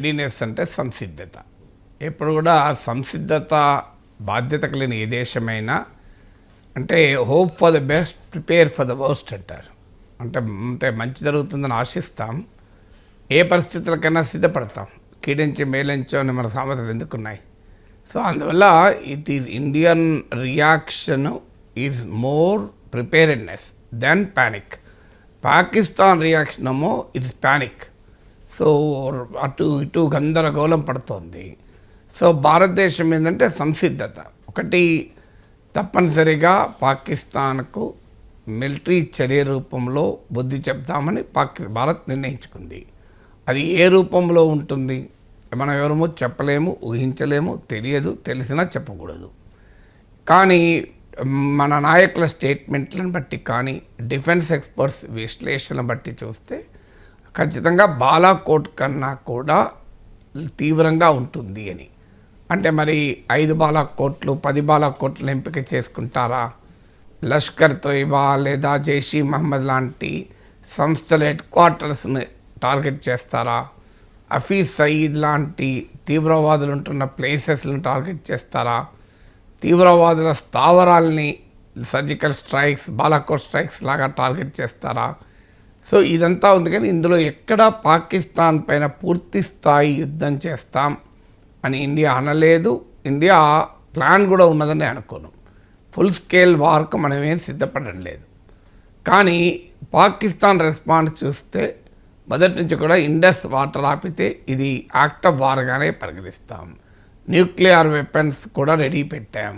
Readiness అంటే సంసిద్ధత. ఎప్పుడు కూడా సంసిద్ధత బాధ్యత కలిగిన ఏ దేశమైనా అంటే hope for the best, prepare for the worst అంటారు. అంటే మంచి జరుగుతుందని ఆశిస్తాం, ఏ పరిస్థితులకైనా సిద్ధపడతాం. కీడించి మేలించో అని మన సామెతలు ఎందుకున్నాయి. సో అందువల్ల ఇది Indian reaction is more preparedness than panic. Pakistan reaction ఏమో ఇట్స్ ప్యానిక్. సో అటు ఇటు గందరగోళం పడుతోంది. సో భారతదేశం ఏంటంటే సంసిద్ధత. ఒకటి, తప్పనిసరిగా పాకిస్తాన్కు మిలిటరీ చర్య రూపంలో బుద్ధి చెప్తామని భారత్ నిర్ణయించుకుంది. అది ఏ రూపంలో ఉంటుంది మనం ఎవరమో చెప్పలేము, ఊహించలేము, తెలియదు, తెలిసినా చెప్పకూడదు. కానీ మన నాయకుల స్టేట్మెంట్లను బట్టి కానీ డిఫెన్స్ ఎక్స్పర్ట్స్ విశ్లేషణ బట్టి చూస్తే ఖచ్చితంగా బాలాకోట్ కన్నా కూడా తీవ్రంగా ఉంటుంది అని. అంటే మరి 5 బాలాకోట్లు 10 బాలాకోట్లు ఎంపిక చేసుకుంటారా? లష్కర్ తోయిబా లేదా జైష్ ఈ మహమ్మద్ లాంటి సంస్థల హెడ్ క్వార్టర్స్ని టార్గెట్ చేస్తారా? హఫీజ్ సయీద్ లాంటి తీవ్రవాదులు ఉంటున్న ప్లేసెస్లను టార్గెట్ చేస్తారా? తీవ్రవాదుల స్థావరాల్ని సర్జికల్ స్ట్రైక్స్, బాలాకోట్ స్ట్రైక్స్ లాగా టార్గెట్ చేస్తారా? సో ఇదంతా ఉంది. కానీ ఇందులో ఎక్కడ పాకిస్తాన్ పైన పూర్తి స్థాయి యుద్ధం చేస్తాం అని ఇండియా అనలేదు. ఇండియా ప్లాన్ కూడా ఉన్నదని అనుకోను. ఫుల్ స్కేల్ వార్కు మనమేం సిద్ధపడడం లేదు. కానీ పాకిస్తాన్ రెస్పాన్స్ చూస్తే మొదటి నుంచి కూడా ఇండస్ వాటర్ ఆపితే ఇది యాక్ట్ ఆఫ్ వార్గానే పరిగణిస్తాం. న్యూక్లియర్ వెపన్స్ కూడా రెడీ పెట్టాం.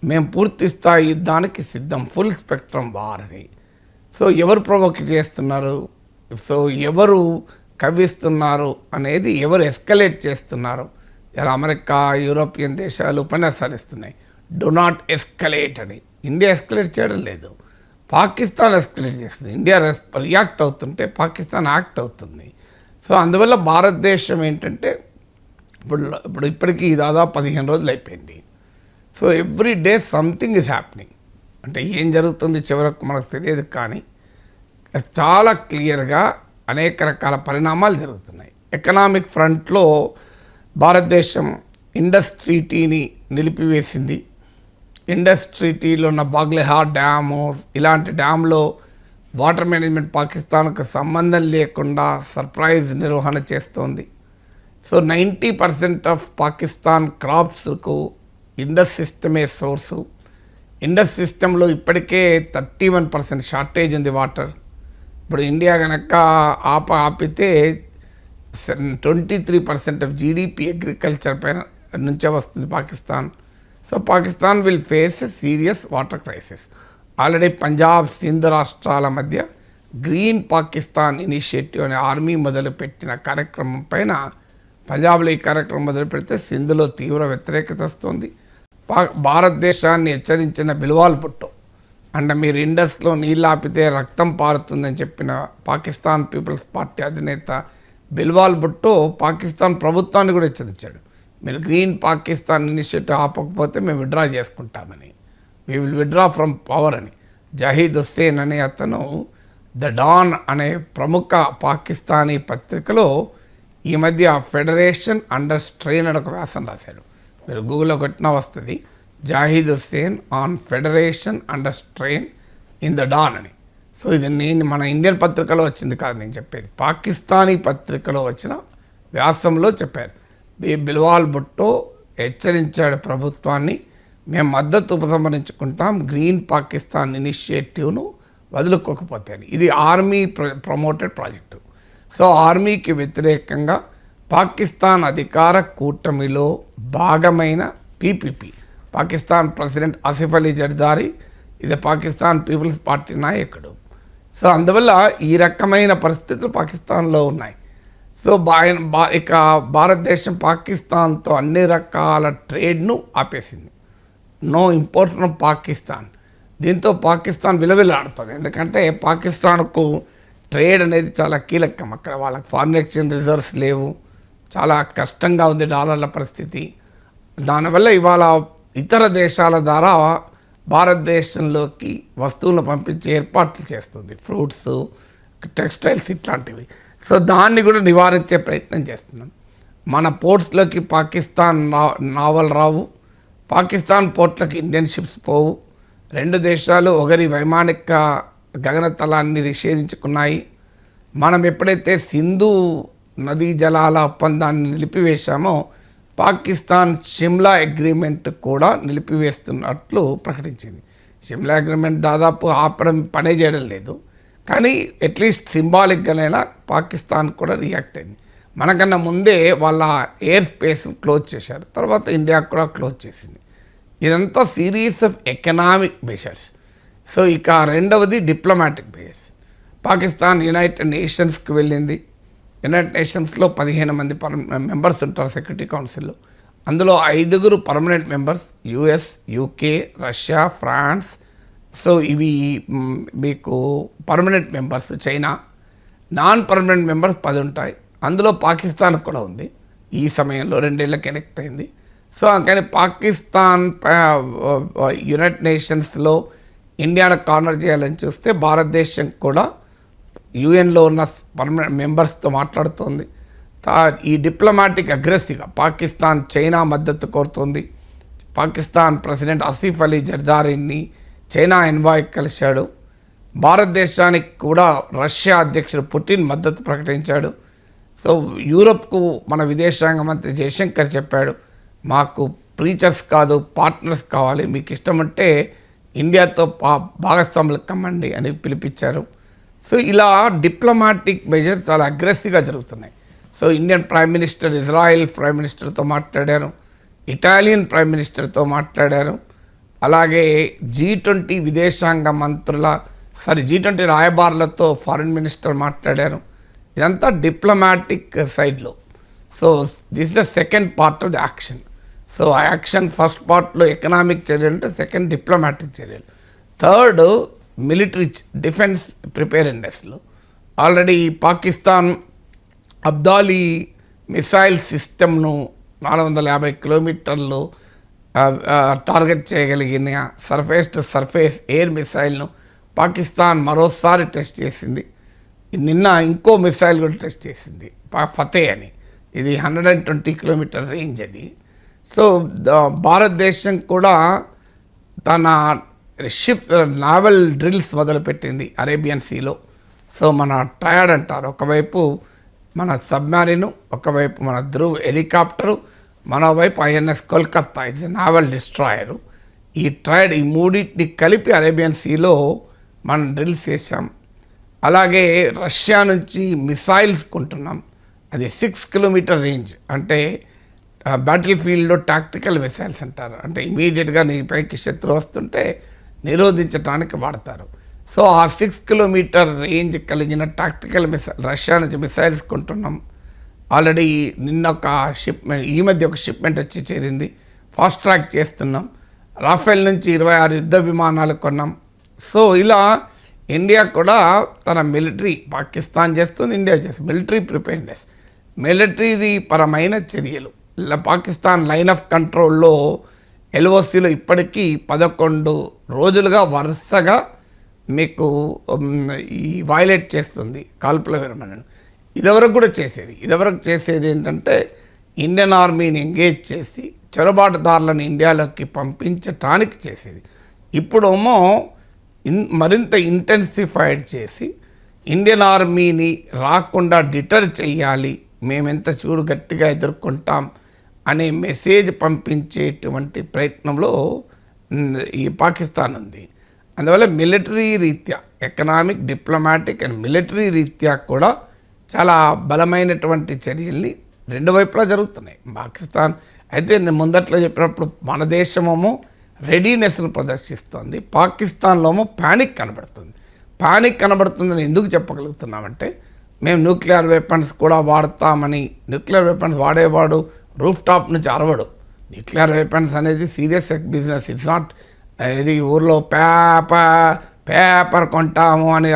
మేము పూర్తి స్థాయి యుద్ధానికి సిద్ధం, ఫుల్ స్పెక్ట్రమ్ వార్ అని. సో ఎవరు ప్రొవోక్ చేస్తున్నారు, సో ఎవరు కవ్విస్తున్నారు అనేది, ఎవరు ఎస్కలేట్ చేస్తున్నారు? ఇలా అమెరికా, యూరోపియన్ దేశాలు ఉపన్యాసాలు ఇస్తున్నాయి, డు నాట్ ఎస్కలేట్ అని. ఇండియా ఎస్కలేట్ చేయడం లేదు, పాకిస్తాన్ ఎస్కలేట్ చేస్తుంది. ఇండియా రియాక్ట్ అవుతుంటే పాకిస్తాన్ యాక్ట్ అవుతుంది. సో అందువల్ల భారతదేశం ఏంటంటే ఇప్పటికీ దాదాపు 15 రోజులు అయిపోయింది. So every day something is happening. అంటే ఏం జరుగుతుంది చివరకు మనకు తెలియదు, కానీ చాలా క్లియర్గా అనేక రకాల పరిణామాలు జరుగుతున్నాయి. ఎకనామిక్ ఫ్రంట్లో భారతదేశం ఇండస్ ట్రీటీని నిలిపివేసింది. ఇండస్ ట్రీటీలో ఉన్న బాగ్లెహార్ డ్యాము, ఇలాంటి డ్యామ్లో వాటర్ మేనేజ్మెంట్ పాకిస్తాన్కు సంబంధం లేకుండా సర్ప్రైజ్ నిర్వహణ చేస్తోంది. సో 90% ఆఫ్ పాకిస్తాన్ క్రాప్స్కు ఇండస్ సిస్టమే సోర్సు. ఇండస్ సిస్టంలో ఇప్పటికే 31% షార్టేజ్ ఉంది వాటర్. ఇప్పుడు ఇండియా కనుక ఆపితే 23% ఆఫ్ జీడిపి అగ్రికల్చర్ పైన నుంచే వస్తుంది Pakistan. So Pakistan will face a serious water crisis. Already Punjab, Sindh రాష్ట్రాల మధ్య గ్రీన్ పాకిస్తాన్ ఇనిషియేటివ్ అనే ఆర్మీ మొదలుపెట్టిన కార్యక్రమం పైన పంజాబ్లో ఈ కార్యక్రమం మొదలు పెడితే సింధులో తీవ్ర వ్యతిరేకత వస్తుంది. భారతదేశాన్ని హెచ్చరించిన బిల్వాల్ భుట్టో, అంటే మీరు ఇండస్లో నీళ్ళు ఆపితే రక్తం పారుతుందని చెప్పిన పాకిస్తాన్ పీపుల్స్ పార్టీ అధినేత బిల్వాల్ భుట్టో పాకిస్తాన్ ప్రభుత్వాన్ని కూడా హెచ్చరించాడు, మీరు గ్రీన్ పాకిస్తాన్ ఇనిషియేటివ్ ఆపకపోతే మేము విత్డ్రా చేసుకుంటామని, we will withdraw from power అని. జహీద్ హుస్సేన్ అనే అతను ద డాన్ అనే ప్రముఖ పాకిస్తానీ పత్రికలో ఈ మధ్య ఫెడరేషన్ అండర్ స్ట్రెయిన్ అని ఒక వ్యాసం రాశాడు. మీరు గూగుల్లో కొట్టినా వస్తుంది, Zahid Hussain on federation under strain in the Dawn అని. సో ఇది మన ఇండియన్ పత్రికలో వచ్చింది కాదు నేను చెప్పేది, పాకిస్తానీ పత్రికలో వచ్చిన వ్యాసంలో చెప్పారు. బిల్వాల్ భుట్టో హెచ్చరించాడు ప్రభుత్వాన్ని, మేము మద్దతు ఉపసంహరించుకుంటాం గ్రీన్ పాకిస్తాన్ ఇనిషియేటివ్ను వదులుకోకపోతే అని. ఇది ఆర్మీ ప్రమోటెడ్ ప్రాజెక్టు. సో ఆర్మీకి వ్యతిరేకంగా పాకిస్తాన్ అధికార కూటమిలో భాగమైన పీపీపీ, పాకిస్తాన్ ప్రెసిడెంట్ ఆసిఫ్ అలీ జర్దారీ, ఇది పాకిస్తాన్ పీపుల్స్ పార్టీ నాయకుడు. సో అందువల్ల ఈ రకమైన పరిస్థితులు పాకిస్తాన్లో ఉన్నాయి. సో ఇక భారతదేశం పాకిస్తాన్తో అన్ని రకాల ట్రేడ్ను ఆపేసింది, నో ఇంపోర్ట్ ఫ్రమ్ పాకిస్తాన్. దీంతో పాకిస్తాన్ విలవిలాడుతుంది, ఎందుకంటే పాకిస్తాన్కు ట్రేడ్ అనేది చాలా కీలకం. అక్కడ వాళ్ళకి ఫారిన్ ఎక్స్చేంజ్ రిజర్వ్స్ లేవు, చాలా కష్టంగా ఉంది డాలర్ల పరిస్థితి. దానివల్ల ఇవాళ ఇతర దేశాల ద్వారా భారతదేశంలోకి వస్తువులను పంపించే ఏర్పాట్లు చేస్తుంది, ఫ్రూట్స్, టెక్స్టైల్స్ ఇట్లాంటివి. సో దాన్ని కూడా నివారించే ప్రయత్నం చేస్తున్నాం. మన పోర్ట్స్లోకి పాకిస్తాన్ నావల్ రావు, పాకిస్తాన్ పోర్ట్లకు ఇండియన్ షిప్స్ పోవు. రెండు దేశాలు ఒకరి వైమానిక గగనతలాన్ని నిషేధించుకున్నాయి. మనం ఎప్పుడైతే సింధు నదీ జలాల ఒప్పందాన్ని నిలిపివేశామో పాకిస్తాన్ షిమ్లా అగ్రిమెంట్ కూడా నిలిపివేస్తున్నట్లు ప్రకటించింది. షిమ్లా అగ్రిమెంట్ దాదాపు ఆపడం పనే చేయడం లేదు, కానీ అట్లీస్ట్ సింబాలిక్గానైనా పాకిస్తాన్ కూడా రియాక్ట్ అయింది. మనకన్నా ముందే వాళ్ళ ఎయిర్ స్పేస్ క్లోజ్ చేశారు, తర్వాత ఇండియా కూడా క్లోజ్ చేసింది. ఇదంతా series of economic measures. So ఇక రెండవది డిప్లొమాటిక్ మెజర్స్. పాకిస్తాన్ యునైటెడ్ నేషన్స్కి వెళ్ళింది. యునైటెడ్ నేషన్స్లో 15 మంది మెంబర్స్ ఉంటారు సెక్యూరిటీ కౌన్సిల్లో. అందులో 5 permanent members, US, UK, Russia, France. So ఇవి మీకు permanent members. China non permanent members 10 ఉంటాయి. అందులో పాకిస్తాన్ కూడా ఉంది. ఈ సమయంలో 2 ఏళ్ళకి కనెక్ట్ అయింది. సో అందుకని పాకిస్తాన్ యునైటెడ్ నేషన్స్లో ఇండియాను కార్నర్ చేయాలని చూస్తే భారతదేశం కూడా యుఎన్లో ఉన్న పర్మనెంట్ మెంబర్స్తో మాట్లాడుతోంది. ఈ డిప్లొమాటిక్ అగ్రెసివ్గా పాకిస్తాన్ చైనా మద్దతు కోరుతోంది. పాకిస్తాన్ ప్రెసిడెంట్ ఆసిఫ్ అలీ జర్దారీని చైనా ఎన్వాయ్ కలిశాడు. భారతదేశానికి కూడా రష్యా అధ్యక్షుడు పుటిన్ మద్దతు ప్రకటించాడు. సో యూరప్కు మన విదేశాంగ మంత్రి జయశంకర్ చెప్పాడు, మాకు ప్రీచర్స్ కాదు పార్ట్నర్స్ కావాలి, మీకు ఇష్టమంటే ఇండియాతో భాగస్వాములు కమ్మండి అని పిలిపించారు. సో ఇలా డిప్లొమాటిక్ మెజర్ చాలా అగ్రెసివ్గా జరుగుతున్నాయి. So Indian prime minister Israel prime మినిస్టర్తో మాట్లాడారు, ఇటాలియన్ ప్రైమ్ మినిస్టర్తో మాట్లాడారు, అలాగే G20 విదేశాంగ మంత్రుల G20 రాయబారులతో ఫారిన్ మినిస్టర్ మాట్లాడారు. ఇదంతా డిప్లొమాటిక్ సైడ్లో. So this the second part of the action. So ఆ యాక్షన్ ఫస్ట్ పార్ట్లో ఎకనామిక్ చర్యలు అంటే సెకండ్ డిప్లొమాటిక్ చర్యలు. థర్డ్ మిలిటరీ డిఫెన్స్ ప్రిపేర్నెస్లో ఆల్రెడీ పాకిస్తాన్ అబ్దాలీ మిసైల్ సిస్టమ్ను 450 కిలోమీటర్లు టార్గెట్ చేయగలిగిన సర్ఫేస్ టు సర్ఫేస్ ఎయిర్ మిసైల్ను పాకిస్తాన్ మరోసారి టెస్ట్ చేసింది. నిన్న ఇంకో మిసైల్ కూడా టెస్ట్ చేసింది, ఫతే అని. ఇది 120 కిలోమీటర్ రేంజ్ అది. సో భారతదేశం కూడా తన షిప్ నావల్ డ్రిల్స్ మొదలుపెట్టింది అరేబియన్ సీలో. సో మన ట్రయాడ్ అంటారు, ఒకవైపు మన సబ్మెరీను, ఒకవైపు మన ధ్రువ్ హెలికాప్టరు, మరోవైపు INS కోల్కత్తా, ఇది నావల్ డిస్ట్రాయరు. ఈ ట్రయాడ్, ఈ మూడింటిని కలిపి అరేబియన్ సీలో మనం డ్రిల్స్ చేసాం. అలాగే రష్యా నుంచి మిసైల్స్ కొంటున్నాం, అది 6 కిలోమీటర్ రేంజ్. అంటే బ్యాటిల్ ఫీల్డ్లో టాక్టికల్ మిసైల్స్ అంటారు, అంటే ఇమీడియట్గా నీ పైకి శత్రువు వస్తుంటే నిరోధించడానికి వాడతారు. సో ఆ 6 కిలోమీటర్ రేంజ్ కలిగిన టాక్టికల్ మిసైల్ రష్యా నుంచి మిసైల్స్ కొంటున్నాం. ఆల్రెడీ నిన్న ఒక షిప్మెంట్, ఈ మధ్య ఒక షిప్మెంట్ వచ్చి చేరింది, ఫాస్ట్ ట్రాక్ చేస్తున్నాం. రాఫెల్ నుంచి 26 యుద్ధ విమానాలు కొన్నాం. సో ఇలా ఇండియా కూడా తన మిలిటరీ, పాకిస్తాన్ చేస్తుంది, ఇండియా చేస్తుంది, మిలిటరీ ప్రిపేర్నెస్, మిలిటరీ పరమైన చర్యలు. పాకిస్తాన్ లైన్ ఆఫ్ కంట్రోల్లో LOCలో ఇప్పటికీ 11 రోజులుగా వరుసగా మీకు ఈ వైలేట్ చేస్తుంది కాల్పుల విరమణను. ఇదివరకు కూడా చేసేది. ఇదివరకు చేసేది ఏంటంటే ఇండియన్ ఆర్మీని ఎంగేజ్ చేసి చొరబాటుదారులను ఇండియాలోకి పంపించటానికి చేసేది. ఇప్పుడేమో మరింత ఇంటెన్సిఫైడ్ చేసి ఇండియన్ ఆర్మీని రాకుండా డిటర్ చేయాలి, మేమెంత చూడు గట్టిగా ఎదుర్కొంటాం అనే మెసేజ్ పంపించేటువంటి ప్రయత్నంలో ఈ పాకిస్తాన్ ఉంది. అందువల్ల మిలిటరీ రీత్యా, ఎకనామిక్, డిప్లొమాటిక్ అండ్ మిలిటరీ రీత్యా కూడా చాలా బలమైనటువంటి చర్యల్ని రెండు వైపులా జరుగుతున్నాయి పాకిస్తాన్. అయితే నేను ముందట్లో చెప్పినప్పుడు మన దేశమేమో రెడీనెస్ను ప్రదర్శిస్తోంది, పాకిస్తాన్లోమో ప్యానిక్ కనబడుతుంది. ప్యానిక్ కనబడుతుందని ఎందుకు చెప్పగలుగుతున్నామంటే, మేము న్యూక్లియర్ వెపన్స్ కూడా వాడతామని. న్యూక్లియర్ వెపన్స్ వాడేవాడు రూఫ్ టాప్ నుంచి అరవడు. న్యూక్లియర్ వెపన్స్ అనేది సీరియస్ బిజినెస్. ఇట్స్ నాట్ ఇది ఊర్లో పేపర్ కొంటాము అని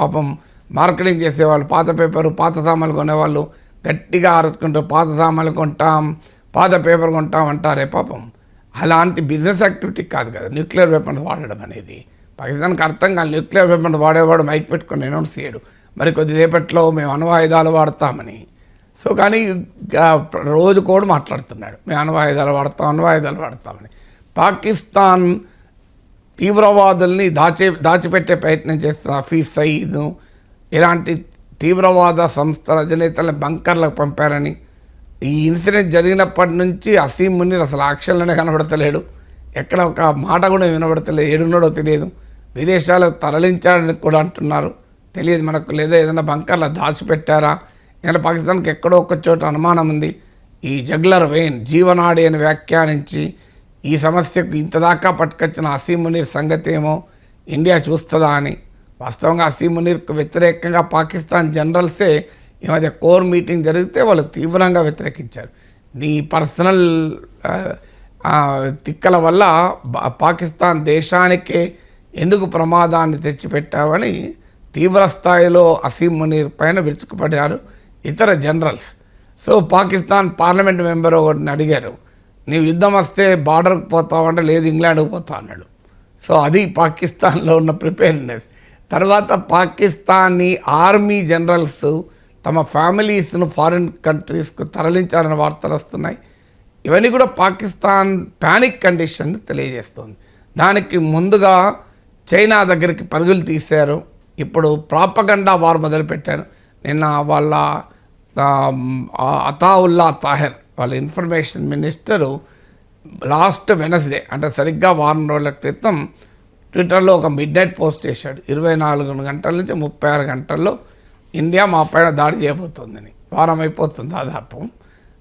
పాపం మార్కెటింగ్ చేసేవాళ్ళు, పాత పేపరు, పాత సామాన్లు కొనేవాళ్ళు గట్టిగా అరుచుకుంటారు, పాత సామాన్లు కొంటాం, పాత పేపర్ కొంటాం అంటారే పాపం. అలాంటి బిజినెస్ యాక్టివిటీ కాదు కదా న్యూక్లియర్ వెపన్స్ వాడడం అనేది. పాకిస్తాన్కి అర్థం కాదు. న్యూక్లియర్ వెపన్స్ వాడేవాడు మైక్ పెట్టుకొని అనౌన్స్ చేయడు, మరి కొద్దిసేపట్లో మేము అణ్వాయుధాలు వాడతామని. సో కానీ రోజు కూడా మాట్లాడుతున్నాడు, మేము అణ్వాయుధాలు వాడతామని. పాకిస్తాన్ తీవ్రవాదుల్ని దాచిపెట్టే ప్రయత్నం చేస్తున్న హఫీజ్ సయీద్ను ఇలాంటి తీవ్రవాద సంస్థల అధినేతలను బంకర్లకు పంపారని, ఈ ఇన్సిడెంట్ జరిగినప్పటి నుంచి అసీం మునీర్ అసలు యాక్షన్లోనే కనబడతలేడు, ఎక్కడ ఒక మాట కూడా వినబడతలేదు, ఏడున్నాడో తెలియదు, విదేశాలకు తరలించారని కూడా అంటున్నారు, తెలియదు మనకు. లేదా ఏదైనా బంకర్లో దాచిపెట్టారా, ఎందుకంటే పాకిస్తాన్కి ఎక్కడో ఒక చోట అనుమానం ఉంది. ఈ జగ్లర్ వెయిన్ జీవనాడి అని వ్యాఖ్యానించి ఈ సమస్యకు ఇంతదాకా పట్టుకొచ్చిన అసీం మునీర్ సంగతి ఏమో ఇండియా చూస్తుందా అని. వాస్తవంగా అసీం మునీర్కు వ్యతిరేకంగా పాకిస్తాన్ జనరల్సే ఈ మధ్య కోర్ మీటింగ్ జరిగితే వాళ్ళు తీవ్రంగా వ్యతిరేకించారు. నీ పర్సనల్ తిక్కల వల్ల పాకిస్తాన్ దేశానికే ఎందుకు ప్రమాదాన్ని తెచ్చిపెట్టావని తీవ్ర స్థాయిలో అసీం మునీర్ పైన విరుచుకుపడ్డారు ఇతర generals. So Pakistan parliament member ఒకటిని అడిగారు, నీవు యుద్ధం వస్తే బార్డర్కి పోతావంటే లేదు ఇంగ్లాండ్కి పోతా అన్నాడు. సో అది పాకిస్తాన్లో ఉన్న ప్రిపేర్నెస్. తర్వాత పాకిస్తానీ ఆర్మీ జనరల్స్ తమ ఫ్యామిలీస్ను ఫారిన్ కంట్రీస్కు తరలించారన్న వార్తలు వస్తున్నాయి. ఇవన్నీ కూడా పాకిస్తాన్ ప్యానిక్ కండిషన్ తెలియజేస్తుంది. దానికి ముందుగా చైనా దగ్గరికి పరుగులు తీశారు, ఇప్పుడు ప్రాపగండా వార్ మొదలుపెట్టారు. నిన్న వాళ్ళ అతావుల్లా తాహిర్ వాళ్ళ ఇన్ఫర్మేషన్ మినిస్టరు లాస్ట్ వెనస్డే అంటే సరిగ్గా వారం రోజుల క్రితం ట్విట్టర్లో ఒక మిడ్ నైట్ పోస్ట్ చేశాడు, 24 గంటల నుంచి 36 గంటల్లో ఇండియా మా పైన దాడి చేయబోతుందని. వారం అయిపోతుంది దాదాపు.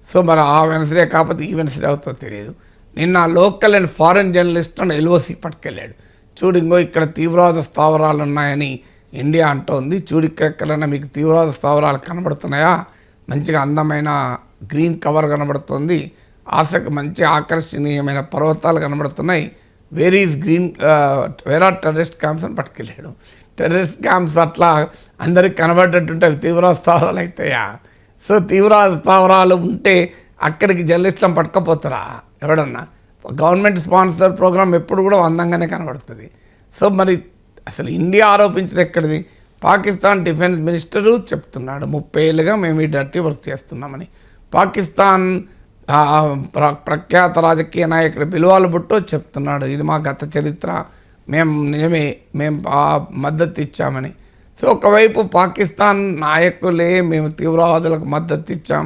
సో మరి ఆ వెనస్డే కాకపోతే ఈ వెనస్డే అవుతుందో తెలియదు. నిన్న లోకల్ అండ్ ఫారెన్ జర్నలిస్ట్ అని ఎల్ఓసి పట్టుకెళ్ళాడు, చూడు ఇంకో ఇక్కడ తీవ్రవాద స్థావరాలు ఉన్నాయని ఇండియా అంటోంది, చూడు ఇక్కడెక్కడైనా మీకు తీవ్రవాద స్థావరాలు కనబడుతున్నాయా, మంచిగా అందమైన గ్రీన్ కవర్ కనబడుతుంది, మంచి ఆకర్షణీయమైన పర్వతాలు కనబడుతున్నాయి, where is green where are terrorist camps అని పట్టుకెళ్ళాడు. టెర్రరిస్ట్ క్యాంప్స్ అట్లా అందరికి కనబడేటట్టుంటే అవి తీవ్రవాద స్థావరాలు అవుతాయా? సో తీవ్రవాద స్థావరాలు ఉంటే అక్కడికి జర్నలిస్టులను పట్టుకపోతారా ఎవడన్నా? గవర్నమెంట్ స్పాన్సర్ ప్రోగ్రామ్ ఎప్పుడు కూడా అందంగానే కనబడుతుంది. సో మరి అసలు ఇండియా ఆరోపించడం ఎక్కడిది? పాకిస్తాన్ డిఫెన్స్ మినిస్టరు చెప్తున్నాడు 30 ఏళ్ళుగా మేము ఈ డర్టీ వర్క్ చేస్తున్నామని. పాకిస్తాన్ ప్రఖ్యాత రాజకీయ నాయకుడు బిల్వాల్ భుట్టో చెప్తున్నాడు, ఇది మా గత చరిత్ర, మేము మద్దతు ఇచ్చామని. సో ఒకవైపు పాకిస్తాన్ నాయకులే మేము తీవ్రవాదులకు మద్దతు ఇచ్చాం,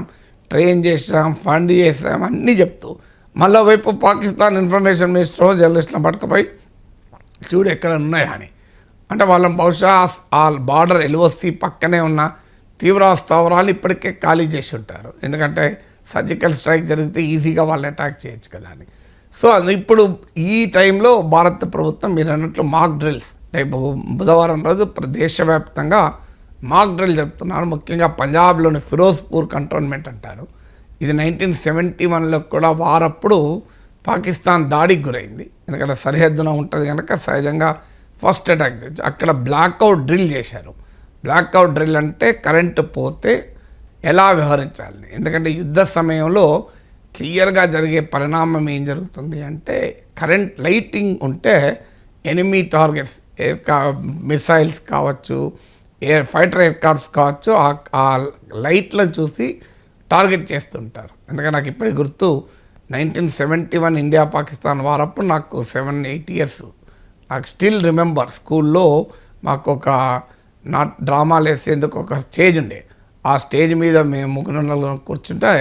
ట్రైన్ చేసాం, ఫండ్ చేసాం అన్నీ చెప్తూ, మళ్ళీ వైపు పాకిస్తాన్ ఇన్ఫర్మేషన్ మినిస్టర్ జర్నలిస్టులను పట్టుకుపోయి చూడు ఎక్కడ ఉన్నాయా అని. అంటే వాళ్ళని బహుశా ఆ బార్డర్ ఎల్ఓసి పక్కనే ఉన్న తీవ్రవాద స్థావరాలు ఇప్పటికే ఖాళీ చేసి ఉంటారు, ఎందుకంటే సర్జికల్ స్ట్రైక్ జరిగితే ఈజీగా వాళ్ళు అటాక్ చేయొచ్చు కదా అని. సో ఇప్పుడు ఈ టైంలో భారత ప్రభుత్వం మీరు అన్నట్లు మాక్ డ్రిల్స్ రేపు బుధవారం రోజు దేశవ్యాప్తంగా మాక్ డ్రిల్ జరుపుతున్నారు. ముఖ్యంగా పంజాబ్లోని ఫిరోజ్పూర్ కంటోన్మెంట్ అంటారు. ఇది 1971లో కూడా వారప్పుడు పాకిస్తాన్ దాడికి గురైంది, ఎందుకంటే సరిహద్దున ఉంటుంది కనుక సహజంగా ఫస్ట్ అటాక్ చేయొచ్చు. అక్కడ బ్లాక్అవుట్ డ్రిల్ చేశారు. బ్లాక్అవుట్ డ్రిల్ అంటే కరెంటు పోతే ఎలా వ్యవహరించాలని, ఎందుకంటే యుద్ధ సమయంలో క్లియర్గా జరిగే పరిణామం ఏం జరుగుతుంది అంటే కరెంట్ లైటింగ్ ఉంటే ఎనిమీ టార్గెట్స్ మిసైల్స్ కావచ్చు, ఫైటర్ ఎయిర్క్రాఫ్ట్స్ కావచ్చు, ఆ లైట్లను చూసి టార్గెట్ చేస్తుంటారు. ఎందుకంటే నాకు ఇప్పటికి గుర్తు 1971 ఇండియా పాకిస్తాన్ వారప్పుడు నాకు 7-8 ఇయర్స్. నాకు స్టిల్ రిమెంబర్ స్కూల్లో మాకు ఒక డ్రామాలు వేసేందుకు ఒక స్టేజ్ ఉండే, ఆ స్టేజ్ మీద మేము 3 కూర్చుంటే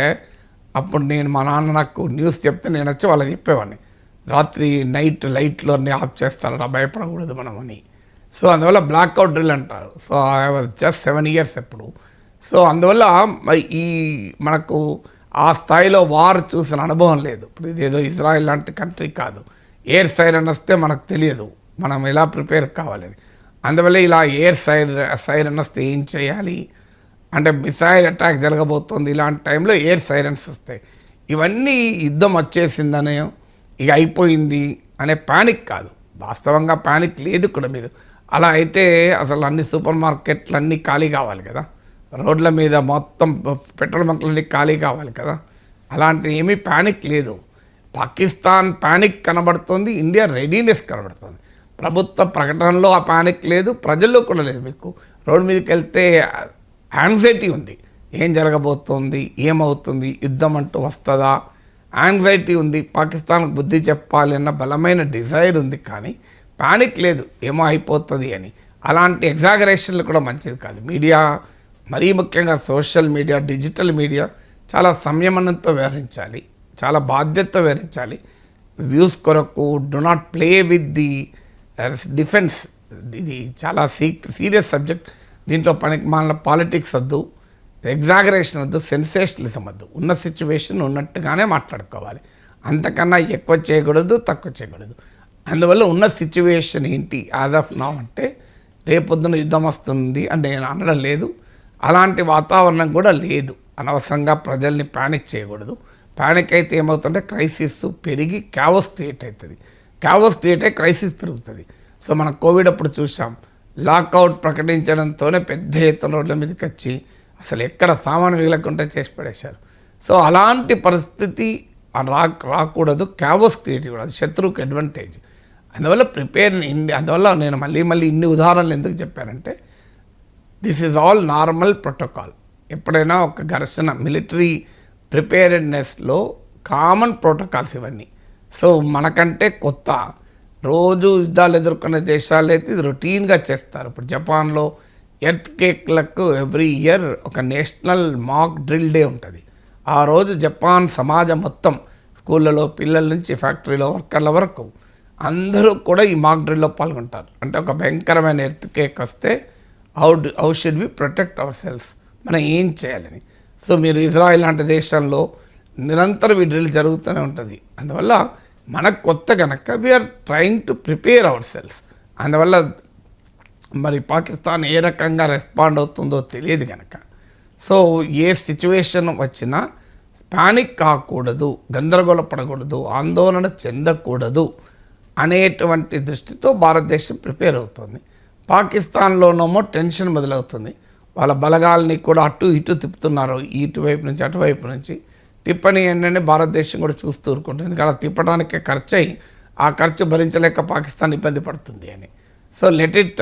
అప్పుడు మా నాన్న నాకు న్యూస్ చెప్తే నేను వచ్చి వాళ్ళకి చెప్పేవాడిని, రాత్రి నైట్ లైట్లు అన్నీ ఆఫ్ చేస్తారా భయపడకూడదు మనం అని. సో అందువల్ల బ్లాక్అవుట్ డ్రిల్ అంటారు. So I was just 7 years ఎప్పుడు. సో అందువల్ల ఈ మనకు ఆ స్థాయిలో వార్ చూసిన అనుభవం లేదు. ఇప్పుడు ఇదేదో ఇజ్రాయెల్ లాంటి కంట్రీ కాదు, ఎయిర్ సైరన్ వస్తే మనకు తెలియదు మనం ఎలా ప్రిపేర్ కావాలని. అందువల్ల ఇలా ఎయిర్ సైరన్ వస్తే ఏం చేయాలి అంటే మిసైల్ అటాక్ జరగబోతోంది, ఇలాంటి టైంలో ఎయిర్ సైరన్స్ వస్తాయి. ఇవన్నీ యుద్ధం వచ్చేసిందనే ఇక అయిపోయింది అనే ప్యానిక్ కాదు, వాస్తవంగా ప్యానిక్ లేదు కూడా. మీరు అలా అయితే అసలు అన్ని సూపర్ మార్కెట్లు అన్నీ ఖాళీ కావాలి కదా, రోడ్ల మీద మొత్తం పెట్రోల్ బంకులన్నీ ఖాళీ కావాలి కదా, అలాంటి ఏమీ ప్యానిక్ లేదు. పాకిస్తాన్ ప్యానిక్ కనబడుతుంది, ఇండియా రెడీనెస్ కనబడుతుంది. ప్రభుత్వ ప్రకటనలో ఆ ప్యానిక్ లేదు, ప్రజల్లో కూడా లేదు. మీకు రోడ్డు మీదకి వెళ్తే యాంగ్జైటీ ఉంది, ఏం జరగబోతోంది, ఏమవుతుంది, యుద్ధం అంటూ వస్తుందా, యాంగ్జైటీ ఉంది, పాకిస్తాన్కు బుద్ధి చెప్పాలి అన్న బలమైన డిజైర్ ఉంది, కానీ ప్యానిక్ లేదు ఏమో అయిపోతుంది అని. అలాంటి ఎగ్జాగరేషన్లు కూడా మంచిది కాదు. మీడియా, మరీ ముఖ్యంగా సోషల్ మీడియా, డిజిటల్ మీడియా చాలా సంయమనంతో వ్యవహరించాలి, చాలా బాధ్యతతో వ్యవహరించాలి. వ్యూస్ కొరకు do not play with the defence. ఇది చాలా సీరియస్ సబ్జెక్ట్. దీంట్లో మన పాలిటిక్స్ వద్దు, ఎగ్జాగరేషన్ వద్దు, సెన్సేషనలిజం వద్దు. ఉన్న సిచ్యువేషన్ ఉన్నట్టుగానే మాట్లాడుకోవాలి. అంతకన్నా ఎక్కువ చేయకూడదు, తక్కువ చేయకూడదు. అందువల్ల ఉన్న సిచ్యువేషన్ ఏంటి యాజ్ ఆఫ్ నౌ అంటే, రేపొద్దున యుద్ధం వస్తుంది అని నేను అనడం లేదు. అలాంటి వాతావరణం కూడా లేదు. అనవసరంగా ప్రజల్ని ప్యానిక్ చేయకూడదు. ప్యానిక్ అయితే ఏమవుతుంటే క్రైసిస్ పెరిగి క్యావోస్ క్రియేట్ అవుతుంది. క్యావోస్ క్రియేట్ అయ్యి క్రైసిస్ పెరుగుతుంది. సో మనం కోవిడ్ అప్పుడు చూసాం, లాక్అవుట్ ప్రకటించడంతోనే పెద్ద ఎత్తున రోడ్ల మీదకి వచ్చి అసలు ఎక్కడ సామాను మిగలకుండా చేసి పడేశారు. సో అలాంటి పరిస్థితి రాకూడదు. క్యావోస్ క్రియేట్ కూడా అది శత్రువుకి అడ్వాంటేజ్. అందువల్ల అందువల్ల నేను మళ్ళీ ఇన్ని ఉదాహరణలు ఎందుకు చెప్పానంటే, this is all normal protocol. ఎప్పుడైనా ఒక ఘర్షణ, మిలిటరీ ప్రిపేర్డ్నెస్లో కామన్ ప్రోటోకాల్స్ ఇవన్నీ. సో మనకంటే కొత్త, రోజు యుద్ధాలు ఎదుర్కొనే దేశాలు అయితే ఇది రొటీన్గా చేస్తారు. ఇప్పుడు జపాన్లో ఎర్త్ కేక్లకు ఎవ్రీ ఇయర్ ఒక నేషనల్ మాక్ డ్రిల్ డే ఉంటుంది. ఆ రోజు జపాన్ సమాజం మొత్తం, స్కూళ్ళలో పిల్లల నుంచి ఫ్యాక్టరీలో వర్కర్ల వరకు అందరూ కూడా ఈ మాక్ డ్రిల్లో పాల్గొంటారు. అంటే ఒక భయంకరమైన ఎర్త్ కేక్ వస్తే how should we protect our cells, మనం ఏం చేయాలని. సో మీరు ఇజ్రాయెల్ లాంటి దేశంలో నిరంతరం ఈ డ్రిల్ జరుగుతూనే ఉంటుంది. అందువల్ల మనకు కొత్త కనుక we are trying to prepare our cells. అందువల్ల మరి పాకిస్తాన్ ఏ రకంగా రెస్పాండ్ అవుతుందో తెలియదు కనుక, సో ఏ సిచ్యువేషన్ వచ్చినా పానిక్ కాకూడదు, గందరగోళపడకూడదు, ఆందోళన చెందకూడదు అనేటువంటి దృష్టితో భారతదేశం ప్రిపేర్ అవుతుంది. పాకిస్తాన్లోనేమో టెన్షన్ మొదలవుతుంది. వాళ్ళ బలగాల్ని కూడా అటు ఇటు తిప్పుతున్నారు, ఇటువైపు నుంచి అటువైపు నుంచి. తిప్పని ఏంటంటే భారతదేశం కూడా చూస్తూ ఊరుకుంటుంది. ఎందుకంటే తిప్పడానికే ఖర్చు అయ్యి ఆ ఖర్చు భరించలేక పాకిస్తాన్ ఇబ్బంది పడుతుంది అని. So let it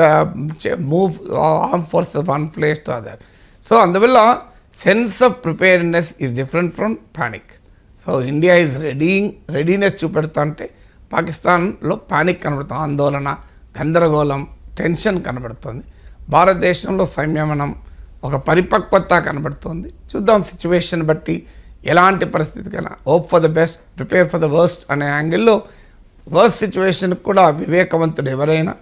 move arm force one place to other. So అందువల్ల sense of preparedness is different from panic. So India is readiness చూపెడతా అంటే పాకిస్తాన్లో ప్యానిక్ కనబడుతుంది, ఆందోళన, గందరగోళం, టెన్షన్ కనబడుతుంది. భారతదేశంలో సంయమనం, ఒక పరిపక్వత కనబడుతుంది. చూద్దాం సిచ్యువేషన్ బట్టి ఎలాంటి పరిస్థితికైనా hope for the best, prepare for the worst అనే యాంగిల్లో వర్స్ట్ సిచ్యువేషన్కి కూడా వివేకవంతుడు ఎవరైనా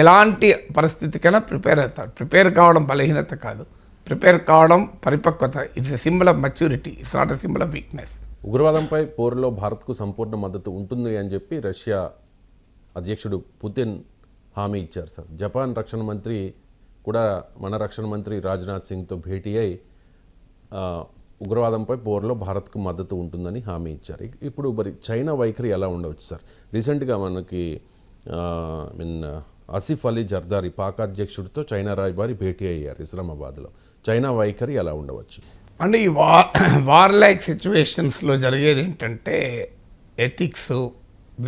ఎలాంటి పరిస్థితికైనా ప్రిపేర్ అవుతాడు. ప్రిపేర్ కావడం బలహీనత కాదు, ప్రిపేర్ కావడం పరిపక్వత. It's a symbol of maturity, it's not a symbol of weakness. ఉగ్రవాదంపై పోరులో భారత్కు సంపూర్ణ మద్దతు ఉంటుంది అని చెప్పి రష్యా అధ్యక్షుడు పుతిన్ హామీ ఇచ్చారు సార్. జపాన్ రక్షణ మంత్రి కూడా మన రక్షణ మంత్రి రాజ్నాథ్ సింగ్తో భేటీ అయి ఉగ్రవాదంపై పోరులో భారత్కు మద్దతు ఉంటుందని హామీ ఇచ్చారు. ఇప్పుడు మరి చైనా వైఖరి ఎలా ఉండవచ్చు సార్? రీసెంట్గా మనకి ఆసిఫ్ అలీ జర్దారి పాక్ అధ్యక్షుడితో చైనా రాయబారి భేటీ అయ్యారు ఇస్లామాబాద్లో. చైనా వైఖరి ఎలా ఉండవచ్చు? అంటే ఈ వార్ లైక్ సిచ్యువేషన్స్లో జరిగేది ఏంటంటే ఎథిక్స్,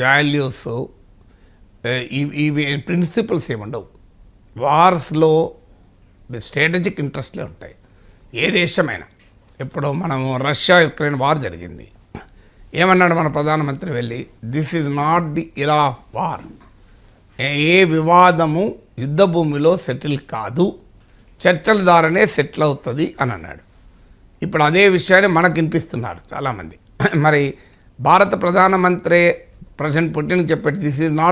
వాల్యూస్, ఇవి ప్రిన్సిపల్స్ ఏముండవు. వార్స్లో స్ట్రాటజిక్ ఇంట్రెస్ట్లే ఉంటాయి ఏ దేశమైనా. ఇప్పుడు మనము రష్యా యుక్రెయిన్ వార్ జరిగింది, ఏమన్నాడు మన ప్రధానమంత్రి వెళ్ళి, this is not the era of war. ఏ వివాదము యుద్ధ భూమిలో సెటిల్ కాదు, చర్చల ద్వారానే సెటిల్ అవుతుంది అని అన్నాడు. ఇప్పుడు అదే విషయాన్ని మనకు వినిపిస్తున్నారు చాలామంది. మరి భారత ప్రధానమంత్రి ప్రెసిడెంట్ పుటిన్ చెప్పేది దిస్ ఈజ్ నాట్